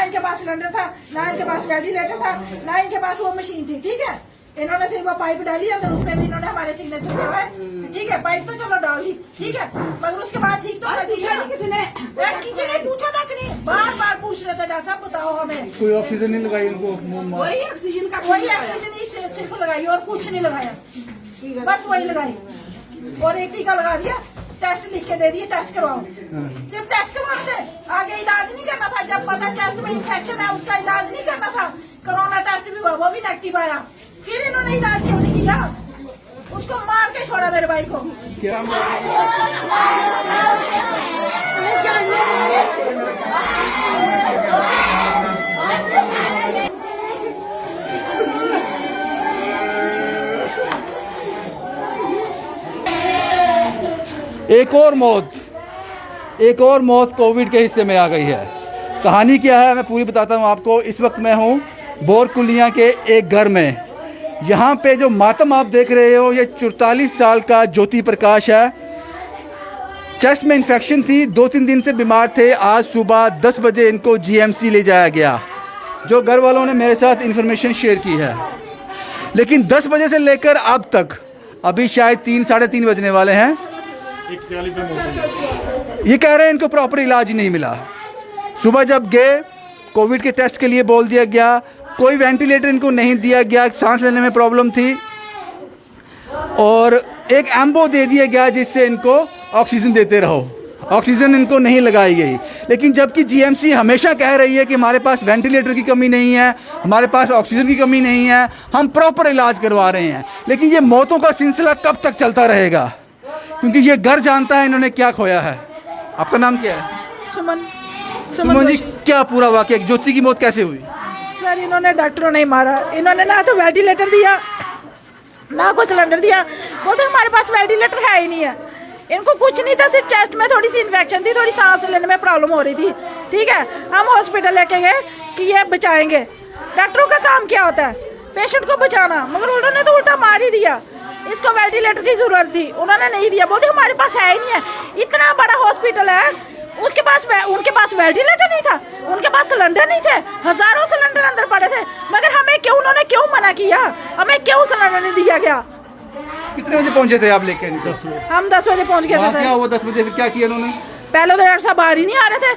इनके पास सिलेंडर था, ना इनके पास वेंटिलेटर था, ना इनके पास वो मशीन थी। ठीक है, इन्होंने सिर्फ वो पाइप डाली अंदर, उसमें भी इन्होंने हमारे सिग्नेचर करवाए। ठीक है, पाइप तो चलो डाल दी, ठीक है, मगर उसके बाद ठीक तो किसी ने पूछा तक नहीं, बार बार पूछ रहे थे डॉक्टर साहब बताओ हमें। कोई ऑक्सीजन नहीं लगाई उनको? वही ऑक्सीजन ही सिर्फ लगाई और कुछ नहीं लगाया, बस वही लगाई और एक टीका लगा दिया, टेस्ट लिख के दे दिए, टेस्ट करवाओ। सिर्फ टेस्ट करवाने थे, आगे इलाज नहीं करना था। जब पता चेस्ट में इन्फेक्शन है उसका इलाज नहीं करना था। कोरोना टेस्ट भी हुआ, वो भी नेगेटिव आया, फिर इन्होंने इलाज क्यों नहीं किया? उसको मार के छोड़ा मेरे भाई को। एक और मौत कोविड के हिस्से में आ गई है। कहानी क्या है मैं पूरी बताता हूँ आपको। इस वक्त मैं हूँ बोरकुलिया के एक घर में। यहाँ पे जो मातम आप देख रहे हो, ये 44 साल का ज्योति प्रकाश है। चेस्ट में इन्फेक्शन थी, 2-3 दिन से बीमार थे। आज सुबह 10 बजे इनको जीएमसी ले जाया गया, जो घर वालों ने मेरे साथ इन्फॉर्मेशन शेयर की है। लेकिन 10 बजे से लेकर अब तक, अभी शायद 3-3:30 बजने वाले हैं, ये कह रहे हैं इनको प्रॉपर इलाज ही नहीं मिला। सुबह जब गए कोविड के टेस्ट के लिए बोल दिया गया, कोई वेंटिलेटर इनको नहीं दिया गया, सांस लेने में प्रॉब्लम थी, और एक एम्बो दे दिया गया जिससे इनको ऑक्सीजन देते रहो। ऑक्सीजन इनको नहीं लगाई गई। लेकिन जबकि जीएमसी हमेशा कह रही है कि हमारे पास वेंटिलेटर की कमी नहीं है, हमारे पास ऑक्सीजन की कमी नहीं है, हम प्रॉपर इलाज करवा रहे हैं। लेकिन ये मौतों का सिलसिला कब तक चलता रहेगा? क्योंकि ये घर जानता है इन्होंने क्या खोया है। आपका नाम क्या है? सुमन जी, क्या पूरा वाकया, ज्योति की मौत कैसे हुई? सर, इन्होंने डॉक्टरों ने मारा। इन्होंने ना तो वेंटिलेटर दिया, ना कोई सिलेंडर दिया। बोलते हमारे पास वेंटिलेटर है ही नहीं है। इनको कुछ नहीं था, सिर्फ चेस्ट में थोड़ी सी इन्फेक्शन थी, थोड़ी सांस लेने में प्रॉब्लम हो रही थी। ठीक है, हम हॉस्पिटल लेके गए कि ये बचाएंगे। डॉक्टरों का काम क्या होता है? पेशेंट को बचाना, मगर उन्होंने तो उल्टा मार ही दिया। इसको वेंटिलेटर की जरूरत थी, उन्होंने नहीं दिया। बोलते हमारे पास है ही नहीं है। इतना बड़ा हॉस्पिटल है, उनके पास वेंटिलेटर नहीं था, उनके पास सिलेंडर नहीं थे, हजारों सिलेंडर अंदर पड़े थे, मगर उन्होंने क्यों मना किया? हमें क्यों सिलेंडर नहीं दिया गया? कितने बजे पहुंचे थे आप लेके? हम 10 बजे पहुंच गए थे। क्या हुआ 10 बजे? फिर क्या किया उन्होंने? पहले तो डॉक्टर साहब बाहर ही नहीं आ रहे थे।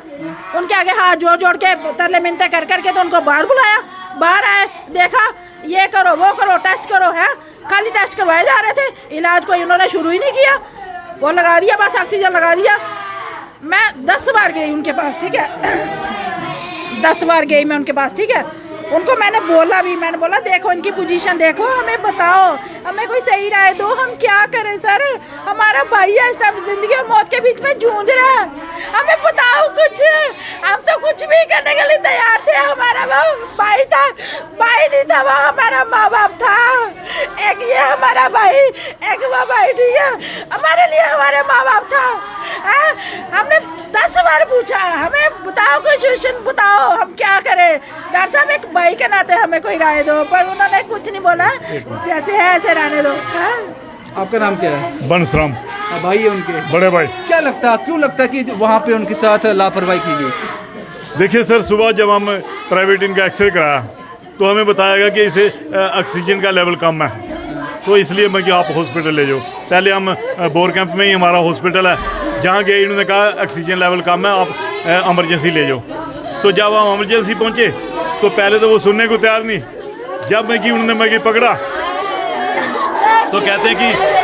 उनके आगे हाथ जोड़ के तरले मिन्नतें कर करके तो उनको बाहर बुलाया। बाहर आए, देखा, ये करो वो करो, टेस्ट करो, है खाली टेस्ट करवाए जा रहे थे। इलाज कोई उन्होंने शुरू ही नहीं किया। वो लगा दिया, बस ऑक्सीजन लगा दिया। मैं 10 बार गई उनके पास, ठीक है 10 बार गई मैं उनके पास, ठीक है। उनको मैंने बोला भी, मैंने बोला देखो इनकी पोजीशन देखो, हमें बताओ, हमें कोई सही राय दो, हम क्या करें सर? हमारा भाई है इस टाइम जिंदगी और मौत के बीच में जूझ रहा है, हमें बताओ कुछ। हम तो कुछ भी करने के लिए तैयार थे। हमारा वो भाई था, भाई नहीं था, वो हमारा माँ बाप था। एक ये हमारा भाई, एक वो भाई, ठीक है, हमारे लिए हमारे माँ बाप था। हमने 10 बार पूछा, हमें बताओ कोई सोल्यूशन बताओ, हम क्या करें? डॉक्टर साहब एक भाई के नाते हमें कोई राय दो, पर उन्होंने कुछ नहीं बोला, जैसे है ऐसे रहने दो। आपका नाम क्या है? बनसराम। भाई है उनके? बड़े भाई। क्या लगता है, क्यों लगता है कि वहाँ पे उनके साथ लापरवाही की गई? देखिए सर, सुबह जब हम प्राइवेट इनका एक्सरे कराया तो हमें बताया गया कि इसे ऑक्सीजन का लेवल कम है, तो इसलिए मैं कि आप हॉस्पिटल ले जाओ। पहले हम बोर कैंप में ही हमारा हॉस्पिटल है, जहाँ गए इन्होंने कहा ऑक्सीजन लेवल कम है, आप इमरजेंसी ले जाओ। तो जब हम इमरजेंसी पहुँचे तो पहले तो वो सुनने को तैयार नहीं। जब उन्होंने पकड़ा तो कहते हैं कि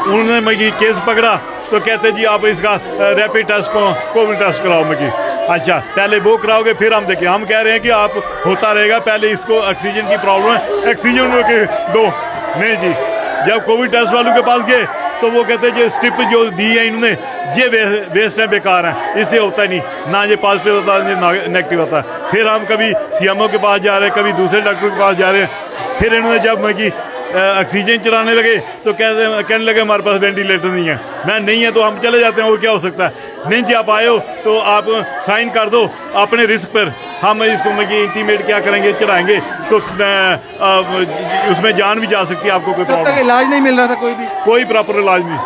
उन्होंने केस पकड़ा तो कहते जी आप इसका रैपिड टेस्ट कोविड टेस्ट कराओ। अच्छा, पहले वो कराओगे फिर हम देखें। हम कह रहे हैं कि आप होता रहेगा, पहले इसको ऑक्सीजन की प्रॉब्लम है, ऑक्सीजन दो। नहीं जी, जब कोविड टेस्ट वालों के पास गए तो वो कहते हैं जो स्ट्रिप जो दी है इन्होंने, ये वेस्ट है, बेकार है, इससे होता ही नहीं, ना ये पॉजिटिव होता है ना नेगेटिव होता है। फिर हम कभी सीएमओ के पास जा रहे हैं, कभी दूसरे डॉक्टर के पास जा रहे हैं। फिर इन्होंने जब ऑक्सीजन चलाने लगे तो कहने लगे हमारे पास वेंटिलेटर नहीं है। मैं नहीं है तो हम चले जाते हैं, और क्या हो सकता है? नहीं जी, आप आए हो तो आप साइन कर दो अपने रिस्क पर, हम इसको मतलब इंटीमेट क्या करेंगे, चढ़ाएंगे तो उसमें जान भी जा सकती है आपको। कोई तब तक प्रॉब्लम, इलाज नहीं मिल रहा था कोई प्रॉपर इलाज नहीं।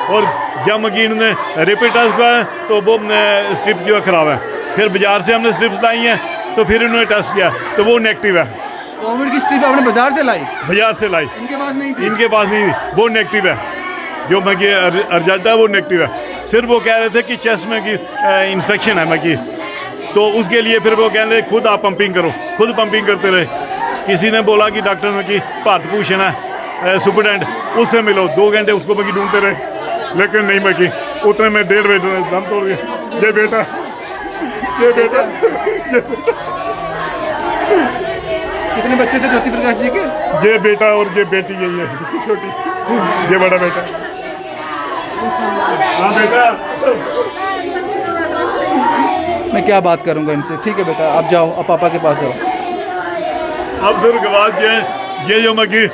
और जब मकीन ने रैपिड टेस्ट किया तो वो स्ट्रिप जो है ख़राब है, फिर बाजार से हमने स्ट्रिप्स लाई हैं तो फिर उन्होंने टेस्ट किया तो वो नेगेटिव है। कोविड की स्ट्रिप आपने बाजार से लाई? बाजार से लाई, इनके पास नहीं थी? इनके पास नहीं थी, वो नेगेटिव है। जो मकी रिजल्ट है वो नेगेटिव है। सिर्फ वो कह रहे थे कि चेस्ट में की इन्फेक्शन है मकी, तो उसके लिए फिर वो कह रहे खुद आप पंपिंग करो, खुद पंपिंग करते रहे। किसी ने बोला कि डॉक्टर में कि भारत भूषण है सुपरटेंडेंट, उससे मिलो, 2 घंटे उसको मकी ढूंढते रहे, लेकिन नहीं मकी। उतने में 1.5 बजे दम तोड़ गए। ये बेटा, ये बेटा, ये बेटा। कितने बच्चे थे ज्योति प्रकाश जी के? ये बेटा और ये बेटी, यही है छोटी, ये बड़ा बेटा। हाँ बेटा, मैं क्या बात करूंगा इनसे। ठीक है बेटा, आप जाओ, आप पापा के पास जाओ। अब सर गवाज ये जो मकी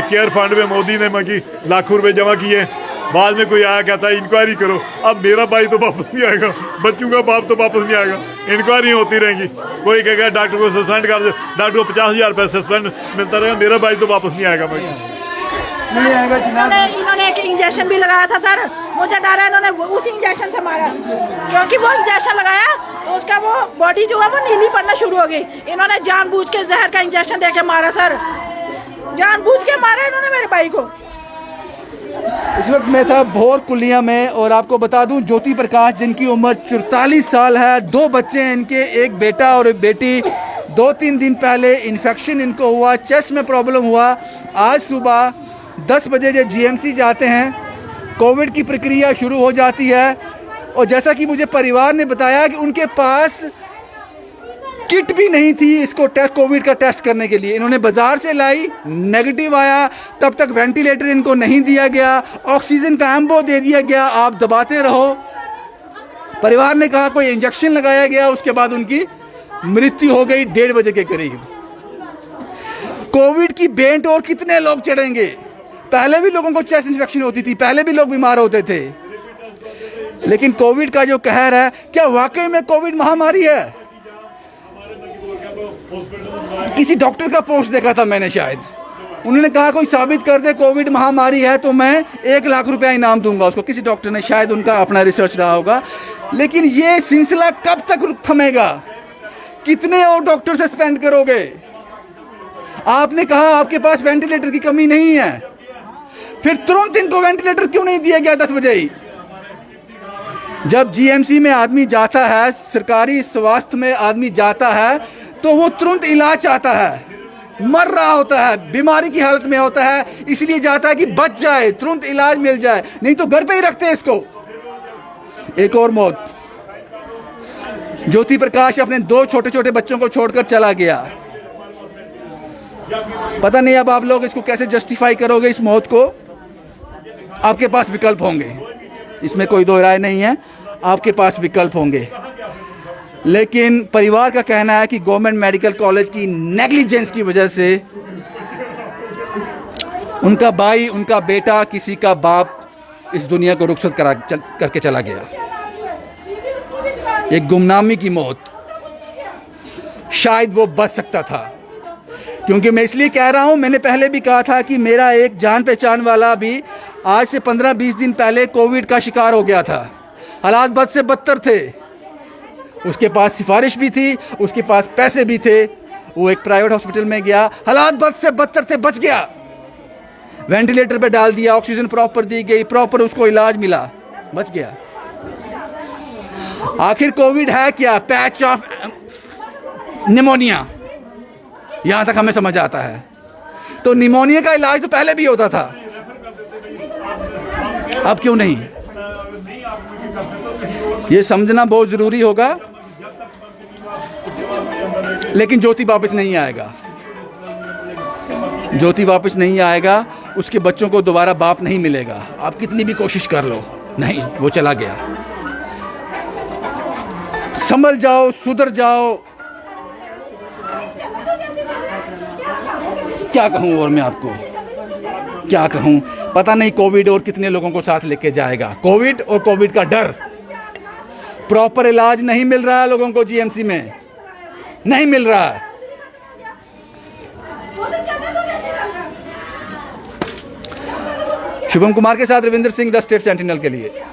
केयर फंड में मोदी ने मकी लाखों रुपए जमा किए, बाद में कोई आया कहता है इंक्वायरी करो। अब मेरा भाई तो वापस नहीं आएगा, बच्चों का बाप तो वापस नहीं आएगा, इंक्वायरी होती रहेंगी। कोई कहेगा डॉक्टर को सस्पेंड कर दो, डॉक्टर को 50,000 रुपये सस्पेंड मिलता रहेगा, मेरा भाई तो वापस नहीं आएगा। भाई नहीं आएगा जनाब। इन्होंने एक इंजेक्शन भी लगाया था सर, मुझे डर है इन्होंने उस इंजेक्शन से मारा, क्योंकि वो इंजेक्शन लगाया तो उसका वो बॉडी जो है वो नीली पड़ना शुरू हो गई। इन्होंने जानबूझ के जहर का इंजेक्शन दे के मारा सर, जानबूझ के मारा इन्होंने मेरे भाई को। इस वक्त मैं था भोर कुलिया में, और आपको बता दूं ज्योति प्रकाश जिनकी उम्र 44 साल है, 2 बच्चे हैं इनके, एक बेटा और एक बेटी। 2-3 दिन पहले इन्फेक्शन इनको हुआ, चेस्ट में प्रॉब्लम हुआ। आज सुबह 10 बजे जब जीएमसी जाते हैं, कोविड की प्रक्रिया शुरू हो जाती है। और जैसा कि मुझे परिवार ने बताया कि उनके पास किट भी नहीं थी इसको कोविड का टेस्ट करने के लिए। इन्होंने बाजार से लाई, नेगेटिव आया, तब तक वेंटिलेटर इनको नहीं दिया गया, ऑक्सीजन का एम्बो दे दिया गया, आप दबाते रहो। परिवार ने कहा कोई इंजेक्शन लगाया गया, उसके बाद उनकी मृत्यु हो गई 1:30 बजे के करीब। कोविड की बेंट और कितने लोग चढ़ेंगे? पहले भी लोगों को चेस्ट इन्फेक्शन होती थी, पहले भी लोग बीमार होते थे, लेकिन कोविड का जो कहर है, क्या वाकई में कोविड महामारी है? किसी डॉक्टर का पोस्ट देखा था मैंने, शायद उन्होंने कहा कोई साबित कर दे कोविड महामारी है तो मैं 1 लाख रुपया इनाम दूंगा उसको। किसी डॉक्टर ने, शायद उनका अपना रिसर्च रहा होगा। लेकिन ये सिलसिला कब तक थमेगा? कितने और डॉक्टर सस्पेंड करोगे? आपने कहा आपके पास वेंटिलेटर की कमी नहीं है, फिर तुरंत इनको वेंटिलेटर क्यों नहीं दिया गया 10 बजे ही? जब जीएमसी में आदमी जाता है, सरकारी स्वास्थ्य में आदमी जाता है, तो वो तुरंत इलाज चाहता है, मर रहा होता है, बीमारी की हालत में होता है, इसलिए जाता है कि बच जाए, तुरंत इलाज मिल जाए, नहीं तो घर पे ही रखते हैं इसको। एक और मौत, ज्योति प्रकाश अपने 2 छोटे छोटे बच्चों को छोड़कर चला गया। पता नहीं अब आप लोग इसको कैसे जस्टिफाई करोगे, इस मौत को। आपके पास विकल्प होंगे, इसमें कोई दो राय नहीं है, आपके पास विकल्प होंगे। लेकिन परिवार का कहना है कि गवर्नमेंट मेडिकल कॉलेज की नेग्लिजेंस की वजह से उनका भाई, उनका बेटा, किसी का बाप इस दुनिया को रुखसत करके चला गया। एक गुमनामी की मौत। शायद वो बच सकता था, क्योंकि मैं इसलिए कह रहा हूं, मैंने पहले भी कहा था कि मेरा एक जान पहचान वाला भी आज से 15-20 दिन पहले कोविड का शिकार हो गया था। हालात बद से बदतर थे, उसके पास सिफारिश भी थी, उसके पास पैसे भी थे, वो एक प्राइवेट हॉस्पिटल में गया, हालात बद से बदतर थे, बच गया, वेंटिलेटर पे डाल दिया, ऑक्सीजन प्रॉपर दी गई, प्रॉपर उसको इलाज मिला, बच गया। आखिर कोविड है क्या? पैच ऑफ निमोनिया, यहां तक हमें समझ आता है। तो निमोनिया का इलाज तो पहले भी होता था, अब क्यों नहीं? ये समझना बहुत जरूरी होगा। लेकिन ज्योति वापस नहीं आएगा, ज्योति वापस नहीं आएगा, उसके बच्चों को दोबारा बाप नहीं मिलेगा, आप कितनी भी कोशिश कर लो, नहीं, वो चला गया। संभल जाओ, सुधर जाओ। क्या कहूं और मैं आपको, क्या कहूं? पता नहीं कोविड और कितने लोगों को साथ लेके जाएगा। कोविड और कोविड का डर, प्रॉपर इलाज नहीं मिल रहा है लोगों को जीएमसी में, नहीं मिल रहा है। शुभम कुमार के साथ Ravindra Singh, the state sentinel के लिए।